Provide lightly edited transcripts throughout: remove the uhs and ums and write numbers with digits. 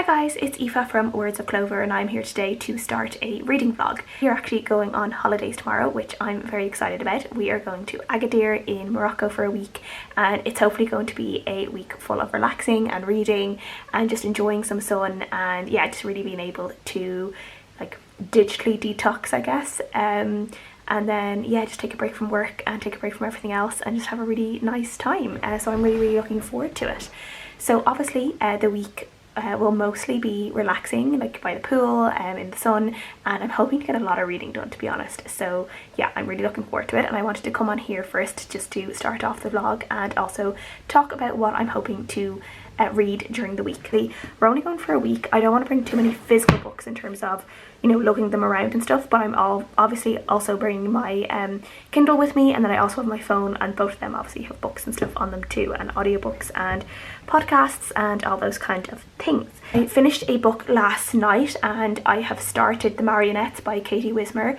Hi guys, it's Aoife from Words of Clover and I'm here today to start a reading vlog. We're actually going on holidays tomorrow, which I'm very excited about. We are going to Agadir in Morocco for a week and it's hopefully going to be a week full of relaxing and reading and just enjoying some sun and yeah, just really being able to like digitally detox, I guess. And then yeah, just take a break from work and take a break from everything else and just have a really nice time. So I'm really looking forward to it. So obviously the week will mostly be relaxing, like by the pool in the sun, and I'm hoping to get a lot of reading done, to be honest. So yeah, I'm really looking forward to it, and I wanted to come on here first just to start off the vlog and also talk about what I'm hoping to read during the week. We're only going for a week. I don't want to bring too many physical books in terms of, you know, lugging them around and stuff, but I'm obviously also bringing my Kindle with me, and then I also have my phone, and both of them obviously have books and stuff on them too, and audiobooks and podcasts and all those kind of things. I finished a book last night and I have started The Marionettes by Katie Wismer.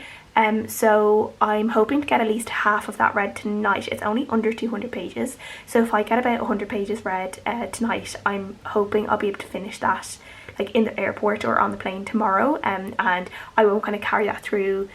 So I'm hoping to get at least half of that read tonight. It's only under 200 pages, so if I get about 100 pages read tonight, I'm hoping I'll be able to finish that like in the airport or on the plane tomorrow, and I won't kind of carry that through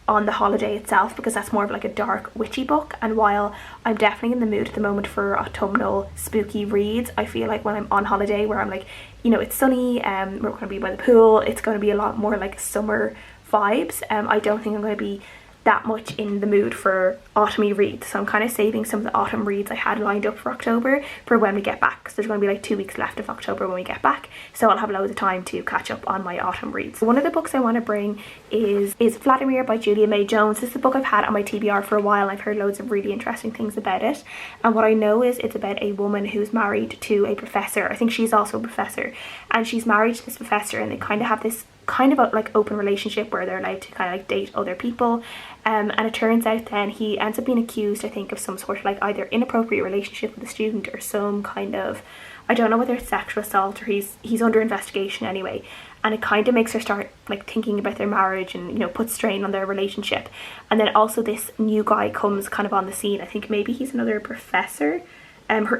on the holiday itself, because that's more of like a dark witchy book, and while I'm definitely in the mood at the moment for autumnal spooky reads, I feel like when I'm on holiday where I'm like, you know, it's sunny, we're going to be by the pool, it's going to be a lot more like summer vibes. I don't think I'm going to be that much in the mood for autumny reads, so I'm kind of saving some of the autumn reads I had lined up for October for when we get back, because there's going to be like 2 weeks left of October when we get back, so I'll have loads of time to catch up on my autumn reads. One of the books I want to bring is Vladimir by Julia May Jones. This is a book I've had on my TBR for a while. I've heard loads of really interesting things about it, and what I know is it's about a woman who's married to a professor. I think she's also a professor, and she's married to this professor, and they kind of have this kind of like open relationship where they're allowed to kind of like date other people, and it turns out then he ends up being accused, I think, of some sort of like either inappropriate relationship with a student or some kind of, I don't know whether it's sexual assault, or he's under investigation anyway, and it kind of makes her start like thinking about their marriage and, you know, puts strain on their relationship. And then also this new guy comes kind of on the scene. I think maybe he's another professor.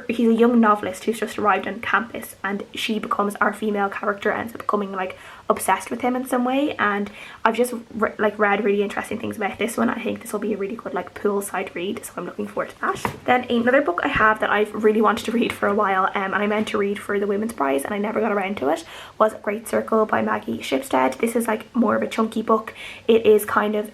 He's a young novelist who's just arrived on campus, and she becomes, our female character ends up becoming like obsessed with him in some way, and I've just read really interesting things about this one. I think this will be a really good like poolside read, so I'm looking forward to that. Then another book I have that I've really wanted to read for a while, and I meant to read for the Women's Prize and I never got around to it, was Great Circle by Maggie Shipstead. This is like more of a chunky book. It is kind of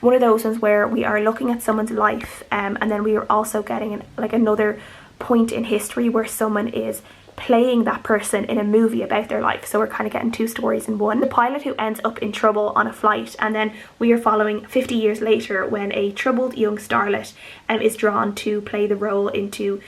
one of those ones where we are looking at someone's life, and then we are also getting like another point in history where someone is playing that person in a movie about their life, so we're kind of getting two stories in one. The pilot who ends up in trouble on a flight, and then we are following 50 years later when a troubled young starlet is drawn to play the role into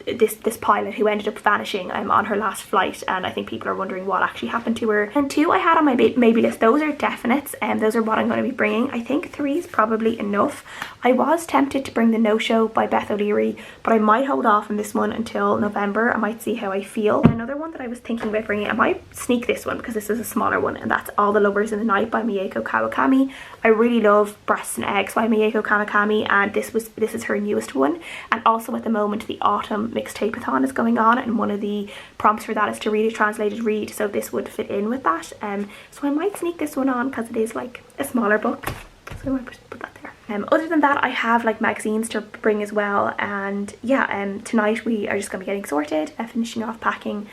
this pilot who ended up vanishing on her last flight, and I think people are wondering what actually happened to her. And 2 I had on my maybe list. Those are definites, and those are what I'm going to be bringing. I think 3 is probably enough. I was tempted to bring The No Show by Beth O'Leary, but I might hold off on this one until November. I might see how I feel. And another one that I was thinking about bringing, I might sneak this one because this is a smaller one, and that's All the Lovers in the Night by Mieko Kawakami. I really love Breasts and Eggs by Mieko Kawakami, and this is her newest one. And also at the moment the autumn mixtape-a-thon is going on, and one of the prompts for that is to read a translated read, so this would fit in with that. So I might sneak this one on because it is like a smaller book, so I might put that there. Other than that, I have like magazines to bring as well, and yeah, tonight we are just going to be getting sorted, finishing off packing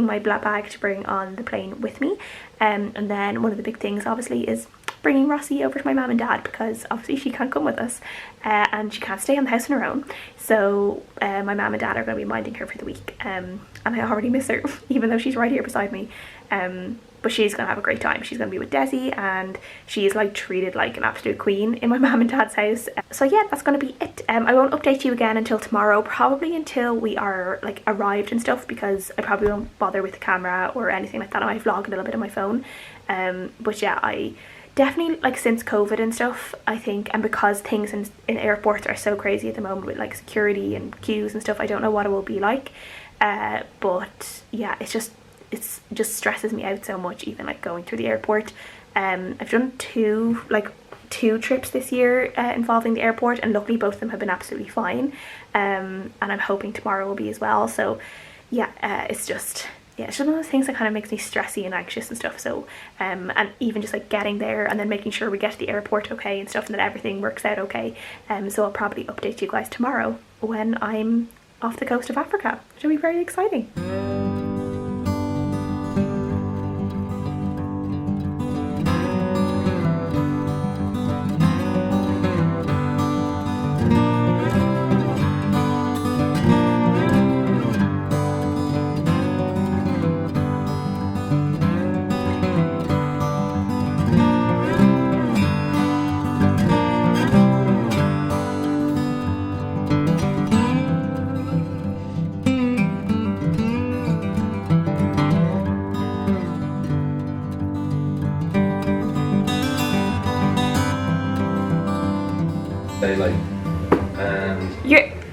my black bag to bring on the plane with me, and then one of the big things obviously is bringing Rossi over to my mum and dad, because obviously she can't come with us, and she can't stay in the house on her own, so my mum and dad are going to be minding her for the week, and I already miss her even though she's right here beside me, but she's going to have a great time. She's going to be with Desi, and she is like treated like an absolute queen in my mum and dad's house. So yeah, that's going to be it. I won't update you again until tomorrow, probably until we are like arrived and stuff, because I probably won't bother with the camera or anything like that. I might vlog a little bit on my phone, but yeah, I definitely, like, since COVID and stuff, I think, and because things in airports are so crazy at the moment with like security and queues and stuff, I don't know what it will be like, but yeah, it just stresses me out so much, even like going through the airport. I've done two trips this year involving the airport, and luckily both of them have been absolutely fine, and I'm hoping tomorrow will be as well. So yeah, it's just yeah, it's just one of those things that kind of makes me stressy and anxious and stuff. So and even just like getting there and then making sure we get to the airport okay and stuff, and that everything works out okay. So I'll probably update you guys tomorrow when I'm off the coast of Africa, which will be very exciting.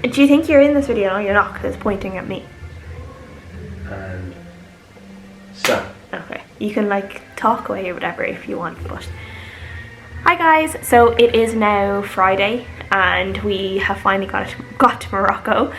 Do you think you're in this video? No, you're not, because it's pointing at me. And stop. Okay, you can like talk away or whatever if you want, but hi guys. So it is now Friday and we have finally got to Morocco.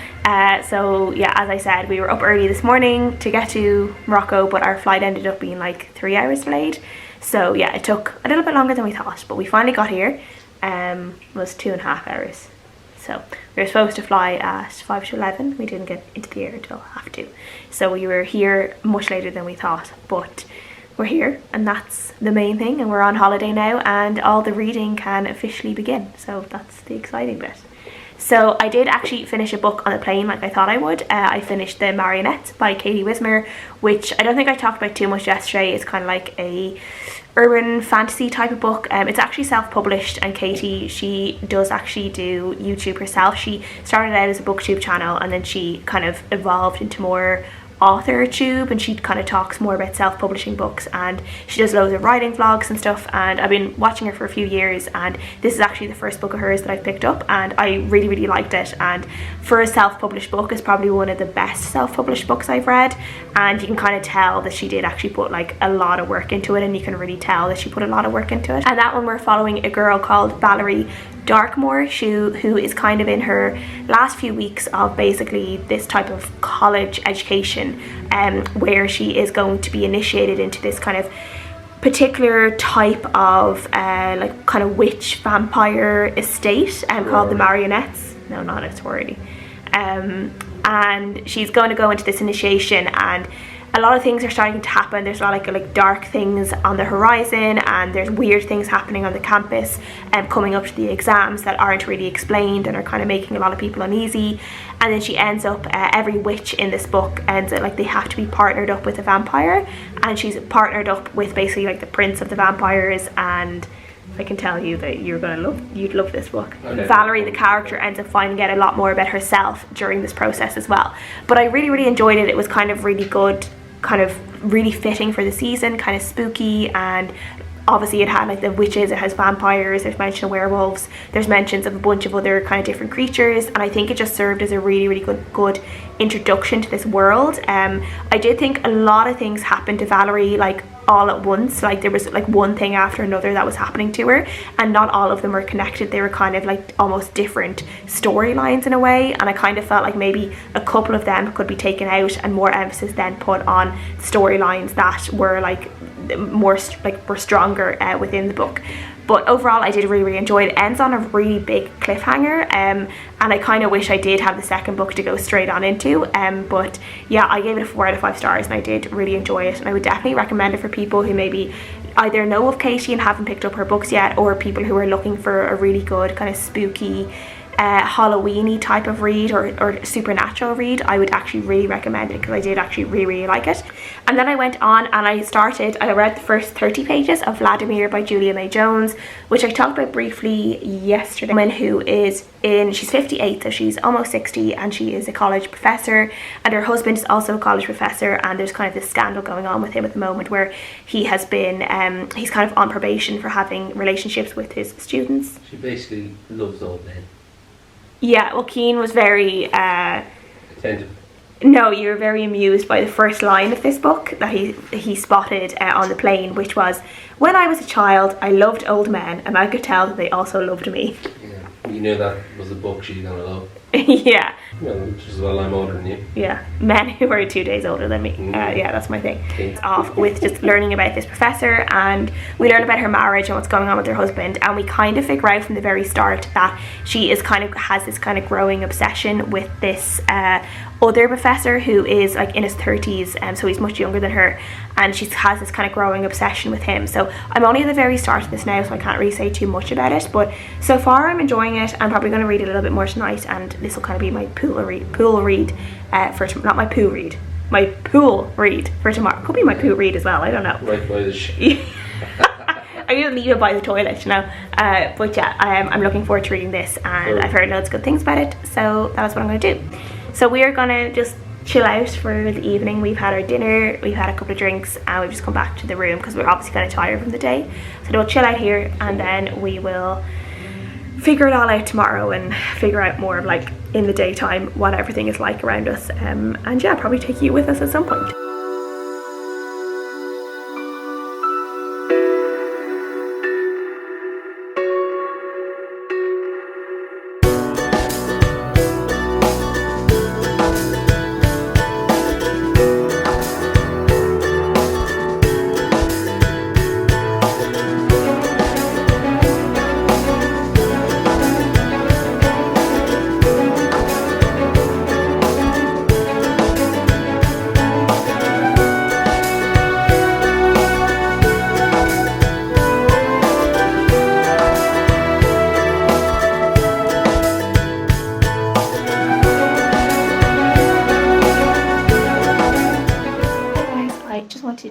So yeah, as I said, we were up early this morning to get to Morocco, but our flight ended up being like 3 hours delayed. So yeah, it took a little bit longer than we thought, but we finally got here. It was 2.5 hours. So we were supposed to fly at 5 to 11. We didn't get into the air until 2:30. So we were here much later than we thought, but we're here and that's the main thing, and we're on holiday now and all the reading can officially begin. So that's the exciting bit. So I did actually finish a book on the plane like I thought I would. I finished The Marionettes by Katie Wismer, which I don't think I talked about too much yesterday. It's kind of like a urban fantasy type of book. It's actually self-published, and Katie, she does actually do YouTube herself. She started out as a booktube channel and then she kind of evolved into more author tube, and she kind of talks more about self-publishing books, and she does loads of writing vlogs and stuff, and I've been watching her for a few years, and this is actually the first book of hers that I picked up and I really liked it. And for a self-published book, it's probably one of the best self-published books I've read, and you can kind of tell that she did actually put like a lot of work into it, and you can really tell that she put a lot of work into it. And that one we're following a girl called Valerie Darkmore, who is kind of in her last few weeks of basically this type of college education, where she is going to be initiated into this kind of particular type of like kind of witch vampire estate called the Marionettes. No, not a sorority. And she's going to go into this initiation, and a lot of things are starting to happen. There's a lot of like dark things on the horizon, and there's weird things happening on the campus and coming up to the exams that aren't really explained and are kind of making a lot of people uneasy. And then she ends up, every witch in this book ends up like they have to be partnered up with a vampire, and she's partnered up with basically like the prince of the vampires. And I can tell you that you'd love this book. Okay. Valerie, the character, ends up finding out a lot more about herself during this process as well. But I really enjoyed it. It was kind of really good, kind of really fitting for the season, kind of spooky, and obviously it had like the witches, it has vampires, there's mention of werewolves, there's mentions of a bunch of other kind of different creatures, and I think it just served as a really good introduction to this world. I did think a lot of things happened to Valerie like all at once, like there was like one thing after another that was happening to her, and not all of them were connected. They were kind of like almost different storylines in a way, and I kind of felt like maybe a couple of them could be taken out and more emphasis then put on storylines that were like more like were stronger within the book. But overall I did really enjoy it. It ends on a really big cliffhanger, and I kind of wish I did have the second book to go straight on into, but yeah, I gave it a 4 out of 5 stars and I did really enjoy it, and I would definitely recommend it for people who maybe either know of Katie and haven't picked up her books yet, or people who are looking for a really good kind of spooky Halloween-y type of read, or supernatural read. I would actually really recommend it because I did actually really like it. And then I went on and I read the first 30 pages of Vladimir by Julia May Jones, which I talked about briefly yesterday. A woman who is she's 58, so she's almost 60, and she is a college professor, and her husband is also a college professor, and there's kind of this scandal going on with him at the moment where he has been he's kind of on probation for having relationships with his students. She basically loves old men. Yeah, well, Keane was very attentive. No, you were very amused by the first line of this book that he spotted on the plane, which was, "When I was a child, I loved old men, and I could tell that they also loved me." Yeah, you knew that was a book she's gonna love. Yeah. Well, which is well, I'm older than you. Yeah, men who are 2 days older than me. Yeah, that's my thing. It's off with just learning about this professor, and we learn about her marriage and what's going on with her husband, and we kind of figure out from the very start that she is has this kind of growing obsession with this other professor who is like in his 30s, and so he's much younger than her, and she has this kind of growing obsession with him. So I'm only at the very start of this now, so I can't really say too much about it, but so far I'm enjoying it. I'm probably going to read a little bit more tonight, and this will kind of be my pool read not my poo read, my pool read for tomorrow. Could be my poo read as well, I don't know. Right by the ship. I'm gonna leave it by the toilet, you know. But yeah, I'm looking forward to reading this, and I've heard loads of good things about it, so that's what I'm gonna do. So we are gonna just chill out for the evening. We've had our dinner, we've had a couple of drinks, and we've just come back to the room because we're obviously kind of tired from the day. So we'll chill out here, and then we will figure it all out tomorrow and figure out more of like in the daytime what everything is like around us, and yeah, probably take you with us at some point.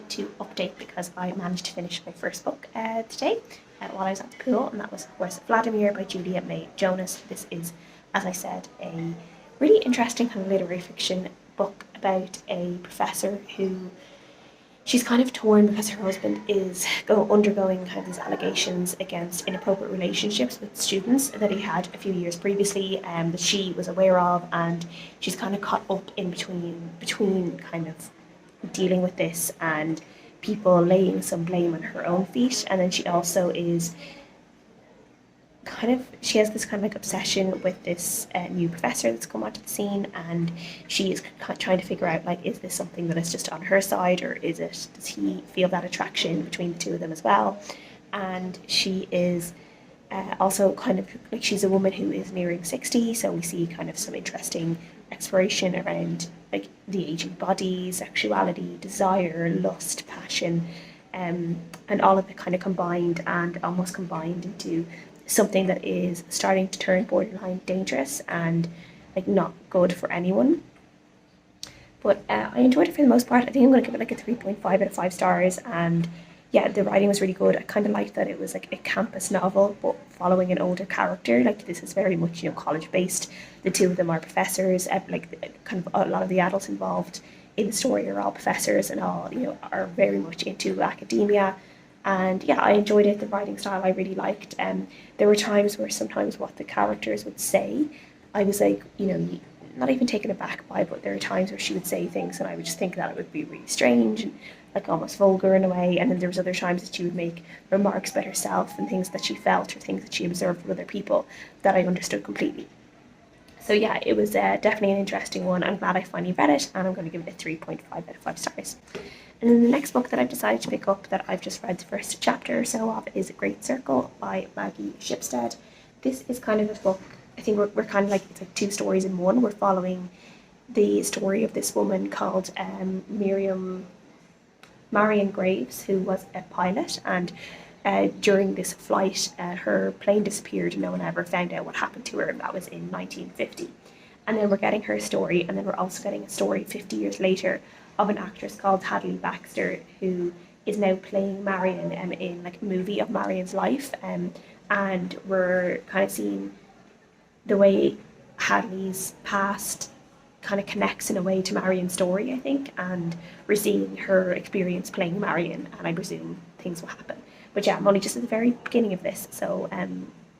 To update because I managed to finish my first book today while I was at the pool, and that was of course Vladimir by Julia May Jonas. This is, as I said, a really interesting kind of literary fiction book about a professor who she's kind of torn because her husband is undergoing kind of these allegations against inappropriate relationships with students that he had a few years previously, that she was aware of, and she's kind of caught up in between kind of dealing with this and people laying some blame on her own feet. And then she also is she has this kind of like obsession with this new professor that's come onto the scene, and she is trying to figure out, like, is this something that is just on her side, or does he feel that attraction between the two of them as well? And she is also kind of like, she's a woman who is nearing 60, so we see kind of some interesting exploration around like the aging body, sexuality, desire, lust, passion, and all of it kind of combined into something that is starting to turn borderline dangerous and like not good for anyone. But I enjoyed it for the most part. I think I'm going to give it like a 3.5 out of 5 stars, and yeah, the writing was really good. I kind of liked that it was like a campus novel, but following an older character. Like, this is very much, college based. The two of them are professors. Like, kind of a lot of the adults involved in the story are all professors and all, are very much into academia. And yeah, I enjoyed it. The writing style I really liked. There were times where sometimes what the characters would say, I was like, not even taken aback by, but there are times where she would say things and I would just think that it would be really strange and like almost vulgar in a way. And then there was other times that she would make remarks about herself and things that she felt or things that she observed with other people that I understood completely. So yeah, it was definitely an interesting one. I'm glad I finally read it, and I'm going to give it a 3.5 out of 5 stars. And then the next book that I've decided to pick up, that I've just read the first chapter or so of, is Great Circle by Maggie Shipstead. This is kind of a book, I think we're kind of like, it's like 2 stories in one. We're following the story of this woman called Marion Graves, who was a pilot, and during this flight her plane disappeared and no one ever found out what happened to her, and that was in 1950. And then we're getting her story, and then we're also getting a story 50 years later of an actress called Hadley Baxter, who is now playing Marion in like a movie of Marion's life, and we're kind of seeing the way Hadley's past kind of connects in a way to Marion's story, I think, and we're seeing her experience playing Marion, and I presume things will happen. But yeah, I'm only just at the very beginning of this, so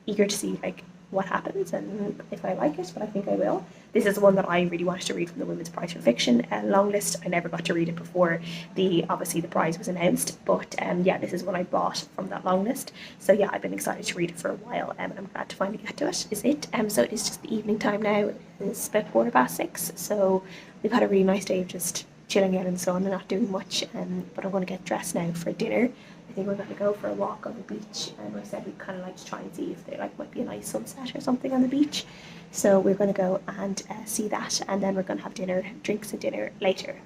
eager to see like what happens and if I like it, but I think I will. This is one that I really wanted to read from the Women's Prize for Fiction long list. I never got to read it before obviously the prize was announced, but yeah, this is one I bought from that long list. So yeah, I've been excited to read it for a while, and I'm glad to finally get to it. Is it? So it is just the evening time now. It's about 6:15, so we've had a really nice day of just chilling out in the sun and not doing much. But I'm going to get dressed now for dinner. I think we're going to go for a walk on the beach, and I said we'd kind of like to try and see if there might be a nice sunset or something on the beach. So we're going to go and see that, and then we're going to have dinner, drinks and dinner later.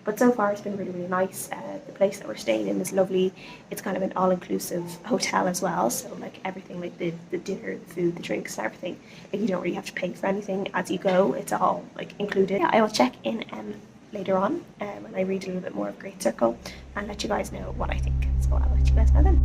But so far it's been really, really nice. The place that we're staying in is lovely. It's kind of an all-inclusive hotel as well, so like everything, like the dinner, the food, the drinks and everything, like you don't really have to pay for anything as you go. It's all like included. Yeah, I will check in later on when I read a little bit more of Great Circle and let you guys know what I think. So I'll let you guys know then.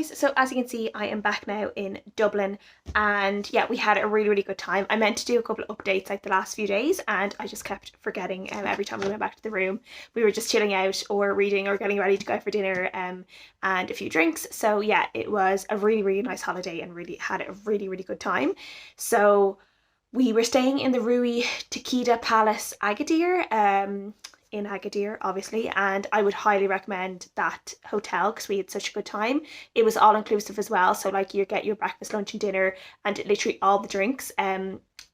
So as you can see, I am back now in Dublin, and yeah, we had a really, really good time. I meant to do a couple of updates like the last few days, and I just kept forgetting. Every time we went back to the room, we were just chilling out or reading or getting ready to go for dinner and a few drinks. So yeah, it was a really, really nice holiday and really had a really, really good time. So we were staying in the Rui Tikida Palace Agadir, in Agadir, obviously, and I would highly recommend that hotel because we had such a good time. It was all inclusive as well, so like you get your breakfast, lunch and dinner and literally all the drinks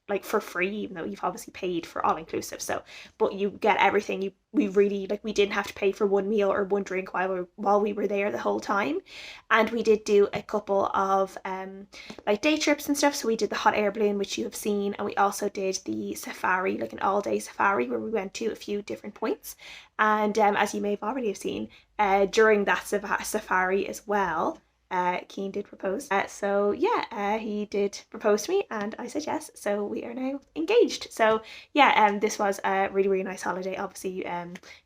like for free, even though you've obviously paid for all inclusive. So but you get everything. We really, like, we didn't have to pay for one meal or one drink while we were there the whole time. And we did do a couple of like day trips and stuff. So we did the hot air balloon, which you have seen, and we also did the safari, like an all-day safari where we went to a few different points. And as you may have already have seen, during that safari as well, Keen did propose. So yeah, he did propose to me and I said yes. So we are now engaged. So yeah, this was a really, really nice holiday. Obviously,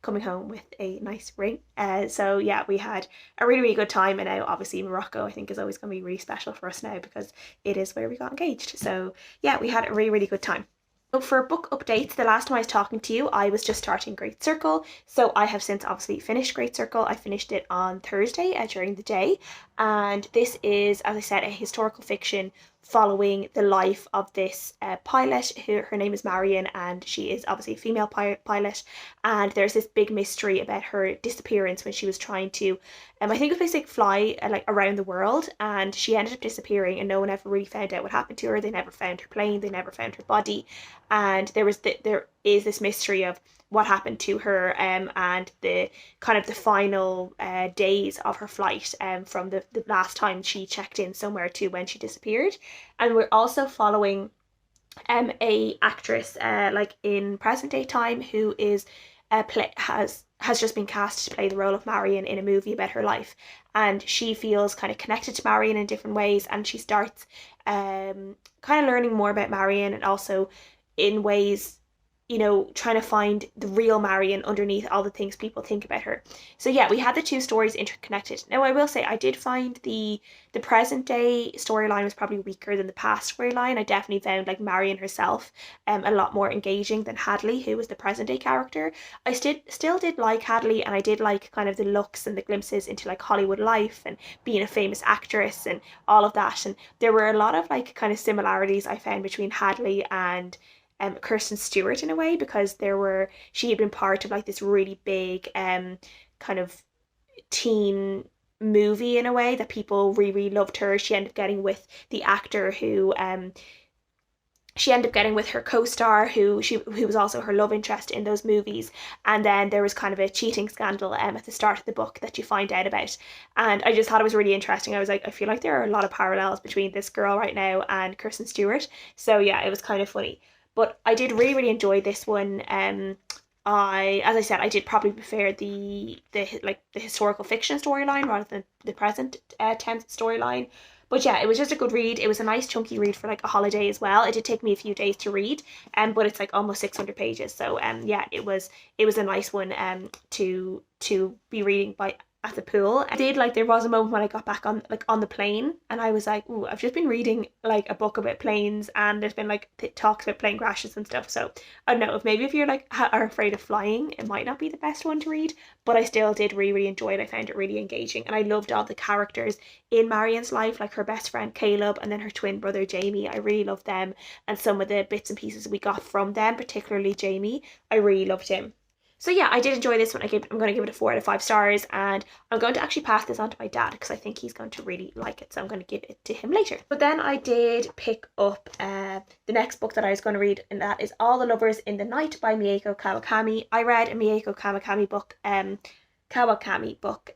coming home with a nice ring. So yeah, we had a really, really good time. And now obviously Morocco, I think, is always going to be really special for us now because it is where we got engaged. So yeah, we had a really, really good time. So for book updates, the last time I was talking to you, I was just starting Great Circle. So I have since obviously finished Great Circle. I finished it on Thursday during the day. And this is, as I said, a historical fiction following the life of this pilot. Her name is Marion, and she is obviously a female pilot. And there's this big mystery about her disappearance when she was trying to, I think it was basically fly like around the world, and she ended up disappearing, and no one ever really found out what happened to her. They never found her plane, they never found her body, and there is this mystery of what happened to her and the kind of the final days of her flight from the last time she checked in somewhere to when she disappeared. And we're also following a actress like in present day time who is has just been cast to play the role of Marion in a movie about her life, and she feels kind of connected to Marion in different ways, and she starts kind of learning more about Marion, and also in ways you know, trying to find the real Marion underneath all the things people think about her. So yeah, we had the two stories interconnected. Now I will say I did find the present day storyline was probably weaker than the past storyline. I definitely found like Marion herself a lot more engaging than Hadley, who was the present day character. I still did like Hadley, and I did like kind of the looks and the glimpses into like Hollywood life and being a famous actress and all of that. And there were a lot of like kind of similarities I found between Hadley and Kirsten Stewart in a way, because she had been part of like this really big kind of teen movie in a way that people really, really loved her. She ended up getting with the actor who she ended up getting with her co-star who was also her love interest in those movies. And then there was kind of a cheating scandal at the start of the book that you find out about, and I just thought it was really interesting. I was like, I feel like there are a lot of parallels between this girl right now and Kirsten Stewart. So yeah, it was kind of funny. But I did really, really enjoy this one. As I said, I did probably prefer the historical fiction storyline rather than the present tense storyline. But yeah, it was just a good read. It was a nice chunky read for like a holiday as well. It did take me a few days to read, but it's like almost 600 pages. So yeah, it was a nice one to be reading by at the pool. I did like, there was a moment when I got back on the plane, and I was like, ooh, I've just been reading like a book about planes, and there's been like talks about plane crashes and stuff. So I don't know, if you're like are afraid of flying, it might not be the best one to read, but I still did really, really enjoy it. I found it really engaging, and I loved all the characters in Marion's life, like her best friend Caleb and then her twin brother Jamie. I really loved them, and some of the bits and pieces we got from them, particularly Jamie. I really loved him. So yeah, I did enjoy this one. I'm going to give it a 4 out of 5 stars, and I'm going to actually pass this on to my dad because I think he's going to really like it. So I'm going to give it to him later. But then I did pick up the next book that I was going to read, and that is All the Lovers in the Night by Mieko Kawakami. I read a Mieko Kawakami book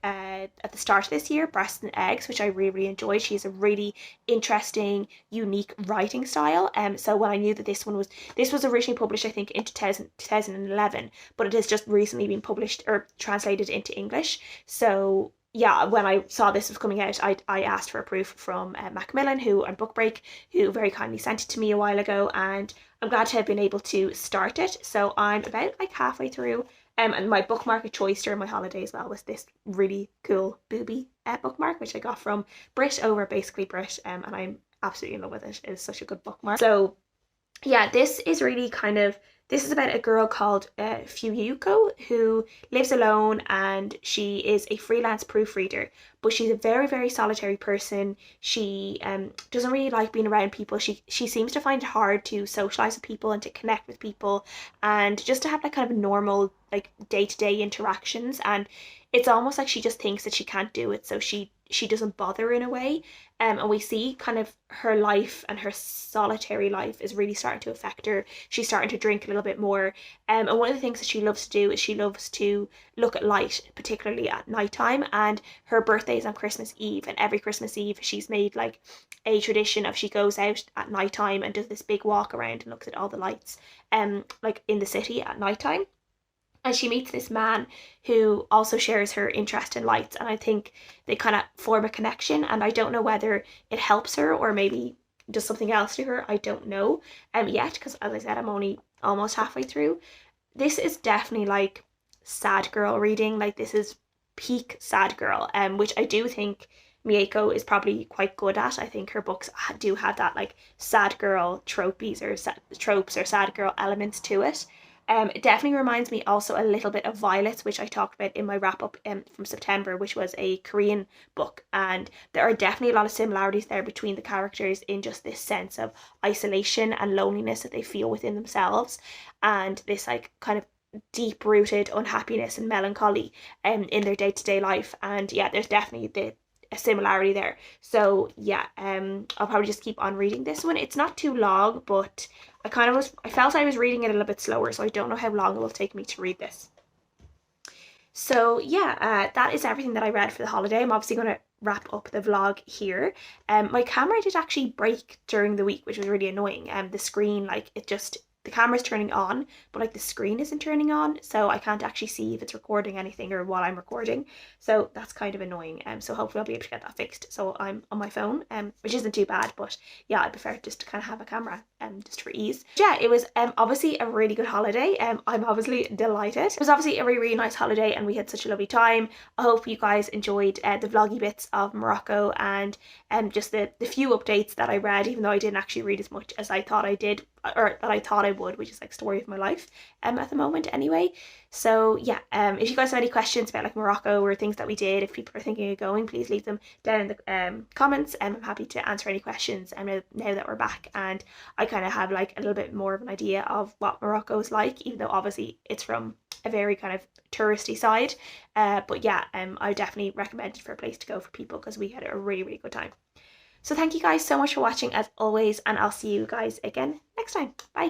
at the start of this year, Breasts and Eggs, which I really, really enjoyed. She has a really interesting, unique writing style. So when I knew that this was originally published, I think in 2011, but it has just recently been published or translated into English. So yeah, when I saw this was coming out, I asked for a proof from Macmillan, who on Book Break, who very kindly sent it to me a while ago, and I'm glad to have been able to start it. So I'm about like halfway through. And my bookmark of choice during my holiday as well was this really cool booby bookmark, which I got from Brit over Basically Brit, and I'm absolutely in love with it. It is such a good bookmark. So yeah, this is about a girl called Fuyuko, who lives alone, and she is a freelance proofreader, but she's a very, very solitary person. She doesn't really like being around people. She seems to find it hard to socialize with people and to connect with people, and just to have like kind of normal like day-to-day interactions. And it's almost like she just thinks that she can't do it, so she doesn't bother in a way. And we see kind of her life, and her solitary life is really starting to affect her. She's starting to drink a little bit more. And one of the things that she loves to do is she loves to look at light, particularly at nighttime. And her birthday is on Christmas Eve, and every Christmas Eve she's made like a tradition of she goes out at nighttime and does this big walk around and looks at all the lights like in the city at nighttime. And she meets this man who also shares her interest in lights, and I think they kind of form a connection, and I don't know whether it helps her or maybe does something else to her. I don't know yet, because as I said, I'm only almost halfway through. This is definitely like sad girl reading. Like, this is peak sad girl, which I do think Mieko is probably quite good at. I think her books do have that like sad girl tropes or sad girl elements to it. It definitely reminds me also a little bit of Violets, which I talked about in my wrap up from September, which was a Korean book. And there are definitely a lot of similarities there between the characters in just this sense of isolation and loneliness that they feel within themselves, and this like kind of deep rooted unhappiness and melancholy in their day-to-day life. And yeah, there's definitely a similarity there. So yeah, I'll probably just keep on reading this one. It's not too long, but I felt I was reading it a little bit slower, so I don't know how long it will take me to read this. So yeah, that is everything that I read for the holiday. I'm obviously going to wrap up the vlog here. My camera did actually break during the week, which was really annoying. The screen, like, the camera's turning on, but like the screen isn't turning on, so I can't actually see if it's recording anything or what I'm recording. So that's kind of annoying. So hopefully I'll be able to get that fixed. So I'm on my phone, which isn't too bad, but yeah, I prefer just to kind of have a camera, just for ease. Yeah, it was obviously a really good holiday. I'm obviously delighted. It was obviously a really, really nice holiday, and we had such a lovely time. I hope you guys enjoyed the vloggy bits of Morocco, and just the few updates that I read, even though I didn't actually read as much as I thought I did, or that I thought I would, which is like story of my life at the moment anyway. So yeah, if you guys have any questions about like Morocco or things that we did, if people are thinking of going, please leave them down in the comments, and I'm happy to answer any questions now that we're back, and I kind of have like a little bit more of an idea of what Morocco is like, even though obviously it's from a very kind of touristy side, but yeah, I definitely recommend it for a place to go for people, because we had a really, really good time. So thank you guys so much for watching as always, and I'll see you guys again next time. Bye.